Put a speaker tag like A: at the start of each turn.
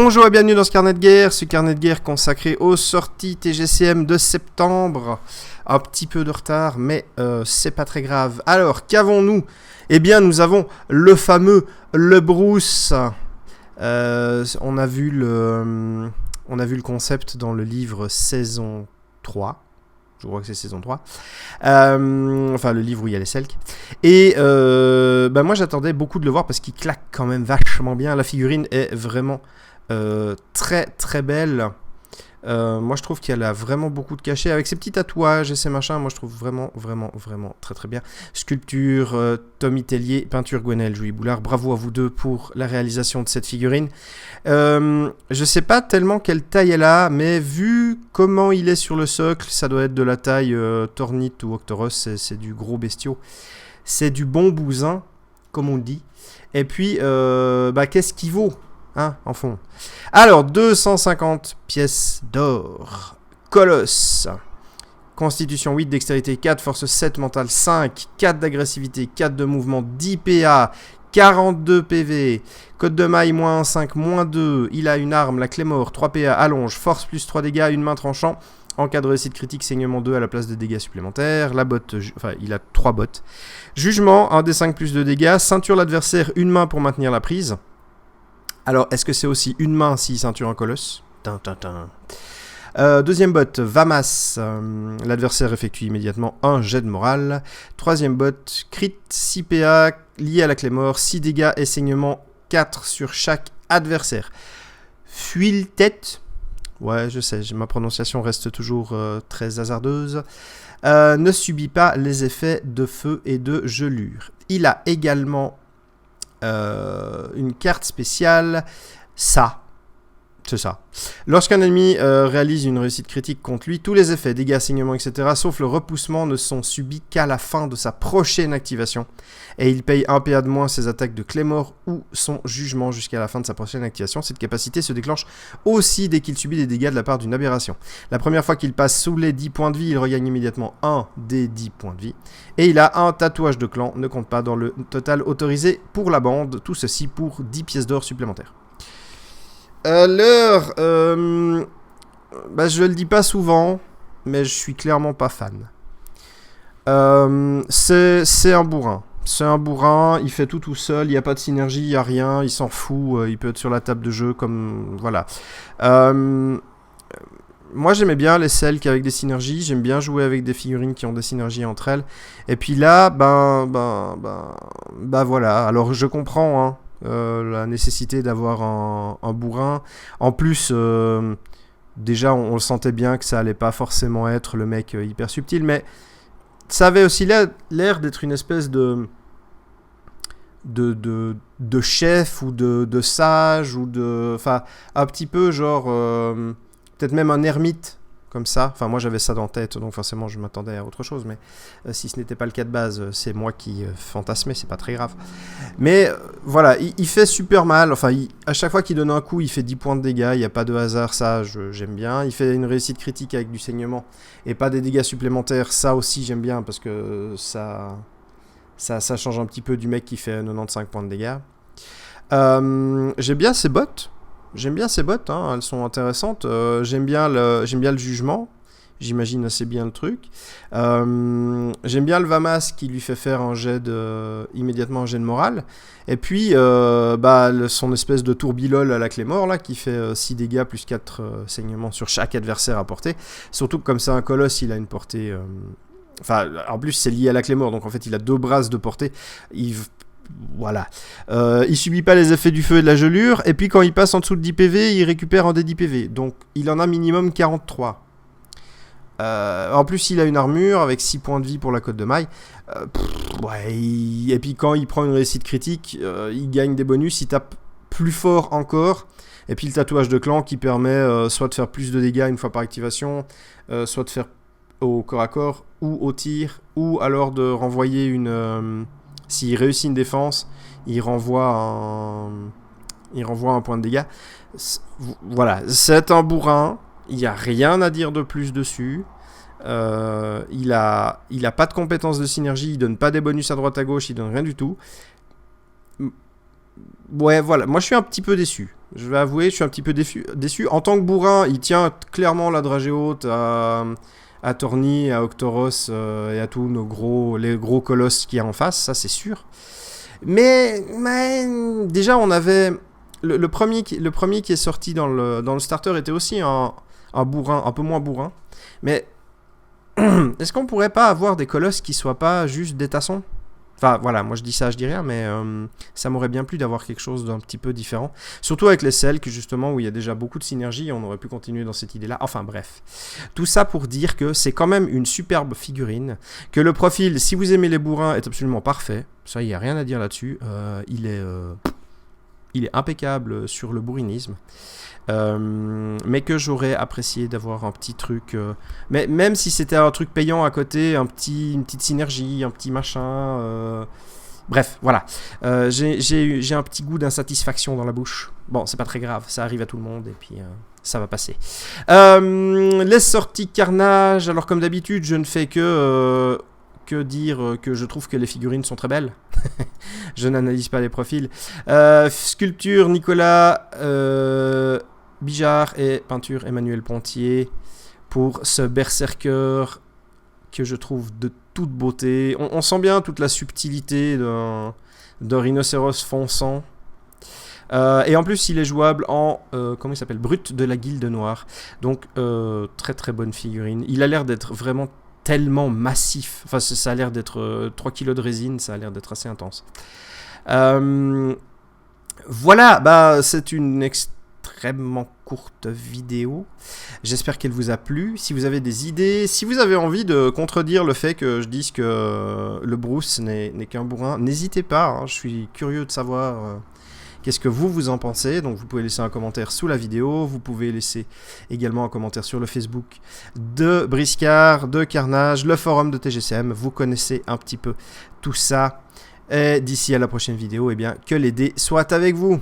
A: Bonjour et bienvenue dans ce carnet de guerre consacré aux sorties TGCM de septembre. Un petit peu de retard, mais c'est pas très grave. Alors, qu'avons-nous ? Eh bien, nous avons le fameux Le Brousse. On a vu le concept dans le livre saison 3. Je crois que c'est saison 3. Enfin, le livre où il y a les Selks. Et moi, j'attendais beaucoup de le voir parce qu'il claque quand même vachement bien. La figurine est vraiment très très belle. Moi, je trouve qu'elle a vraiment beaucoup de cachet. Avec ses petits tatouages et ses machins, moi, je trouve vraiment très très bien. Sculpture, Tommy Tellier, peinture Gwenelle Jouy Boulard. Bravo à vous deux pour la réalisation de cette figurine. Je sais pas tellement quelle taille elle a, mais vu comment il est sur le socle, ça doit être de la taille Tornite ou Octoros. C'est du gros bestiau. C'est du bon bousin, comme on dit. Et puis, qu'est-ce qu'il vaut ? En fond. Alors, 250 pièces d'or. Colosse. Constitution 8, dextérité 4, force 7, mentale 5, 4 d'agressivité, 4 de mouvement, 10 PA, 42 PV, code de maille moins 5, moins 2, il a une arme, la clé mort, 3 PA, allonge, force plus 3 dégâts, une main tranchant, en cas de réussite critique, saignement 2 à la place de dégâts supplémentaires, la botte, il a 3 bottes, jugement, 1 des 5 plus 2 dégâts, ceinture l'adversaire, une main pour maintenir la prise. Alors, est-ce que c'est aussi une main si ceinture un colosse ? Deuxième bot, Vamas. L'adversaire effectue immédiatement un jet de morale. Troisième bot, crit, 6 PA, lié à la clé mort, 6 dégâts et saignement 4 sur chaque adversaire. Fuile tête. Ouais, je sais, ma prononciation reste toujours très hasardeuse. Ne subit pas les effets de feu et de gelure. Il a également une carte spéciale, ça. C'est ça. Lorsqu'un ennemi réalise une réussite critique contre lui, tous les effets, dégâts, saignements, etc., sauf le repoussement, ne sont subis qu'à la fin de sa prochaine activation. Et il paye 1 PA de moins ses attaques de clé mort ou son jugement jusqu'à la fin de sa prochaine activation. Cette capacité se déclenche aussi dès qu'il subit des dégâts de la part d'une aberration. La première fois qu'il passe sous les 10 points de vie, il regagne immédiatement 1 des 10 points de vie. Et il a un tatouage de clan, ne compte pas dans le total autorisé pour la bande. Tout ceci pour 10 pièces d'or supplémentaires. Alors, je le dis pas souvent, mais je suis clairement pas fan. C'est un bourrin. C'est un bourrin, il fait tout seul, il n'y a pas de synergie, il n'y a rien, il s'en fout, il peut être sur la table de jeu comme... Voilà. Moi, j'aimais bien les Selks avec des synergies, j'aime bien jouer avec des figurines qui ont des synergies entre elles. Et puis là, voilà. Alors, je comprends, la nécessité d'avoir un bourrin. En plus, déjà, on le sentait bien que ça allait pas forcément être le mec hyper subtil, mais ça avait aussi l'air d'être une espèce de chef ou de sage ou enfin un petit peu genre peut-être même un ermite comme ça. Enfin, moi j'avais ça dans la tête, donc forcément je m'attendais à autre chose, mais si ce n'était pas le cas de base, c'est moi qui fantasmais, c'est pas très grave. Mais voilà, il fait super mal. Enfin, à chaque fois qu'il donne un coup, il fait 10 points de dégâts, il n'y a pas de hasard, ça j'aime bien. Il fait une réussite critique avec du saignement et pas des dégâts supplémentaires, ça aussi j'aime bien parce que ça change un petit peu du mec qui fait 95 points de dégâts. J'aime bien ses bottes. Elles sont intéressantes. J'aime bien le jugement. J'imagine assez bien le truc. J'aime bien le Vamas qui lui fait faire immédiatement un jet de morale. Et puis, son espèce de tourbilole à la clé mort, là, qui fait 6 dégâts plus 4 saignements sur chaque adversaire à portée. Surtout que comme c'est un colosse, il a une portée... en plus, c'est lié à la clé mort. Donc, en fait, il a 2 brasses de portée. Voilà. Il subit pas les effets du feu et de la gelure. Et puis, quand il passe en dessous de 10 PV, il récupère un des 10 PV. Donc, il en a minimum 43. En plus, il a une armure avec 6 points de vie pour la cote de maille. Et puis, quand il prend une réussite critique, il gagne des bonus. Il tape plus fort encore. Et puis, le tatouage de clan qui permet soit de faire plus de dégâts une fois par activation, soit de faire au corps à corps ou au tir, ou alors de renvoyer s'il réussit une défense, il renvoie un point de dégâts. Voilà, c'est un bourrin. Il n'y a rien à dire de plus dessus. Il a pas de compétences de synergie. Il donne pas des bonus à droite à gauche. Il donne rien du tout. Ouais, voilà. Moi, je suis un petit peu déçu. Je vais avouer, je suis un petit peu déçu. En tant que bourrin, il tient clairement la dragée haute à Torny, à Octoros et à tous les gros colosses qu'il y a en face, ça c'est sûr. Mais déjà, on avait... Le premier qui est sorti dans le starter était aussi un bourrin, un peu moins bourrin. Mais est-ce qu'on pourrait pas avoir des colosses qui soient pas juste des tassons? Enfin voilà, moi je dis ça, je dis rien, mais ça m'aurait bien plu d'avoir quelque chose d'un petit peu différent. Surtout avec les Selk, justement, où il y a déjà beaucoup de synergie, on aurait pu continuer dans cette idée-là. Enfin bref. Tout ça pour dire que c'est quand même une superbe figurine, que le profil, si vous aimez les bourrins, est absolument parfait. Ça, il n'y a rien à dire là-dessus. Il est impeccable sur le bourrinisme. Mais que j'aurais apprécié d'avoir un petit truc, mais même si c'était un truc payant à côté, une petite synergie, un petit machin, bref, voilà, j'ai un petit goût d'insatisfaction dans la bouche. Bon, c'est pas très grave, ça arrive à tout le monde et puis ça va passer. Les sorties Carnage, alors comme d'habitude, je ne fais que dire que je trouve que les figurines sont très belles. Je n'analyse pas les profils. Sculpture Nicolas Bijard et peinture Emmanuel Pontier pour ce berserker que je trouve de toute beauté. On sent bien toute la subtilité d'un rhinocéros fonçant. Et en plus, il est jouable en comment il s'appelle, brut de la Guilde Noire. Donc très très bonne figurine. Il a l'air d'être vraiment tellement massif. Enfin, ça a l'air d'être 3 kg de résine, ça a l'air d'être assez intense. Voilà, bah c'est une extrêmement courte vidéo. J'espère qu'elle vous a plu. Si vous avez des idées, si vous avez envie de contredire le fait que je dise que le Bruce n'est qu'un bourrin, n'hésitez pas, hein, je suis curieux de savoir qu'est-ce que vous en pensez. Donc vous pouvez laisser un commentaire sous la vidéo, vous pouvez laisser également un commentaire sur le Facebook de Briscard, de Carnage, le forum de TGCM, vous connaissez un petit peu tout ça. Et d'ici à la prochaine vidéo, eh bien, que les dés soient avec vous.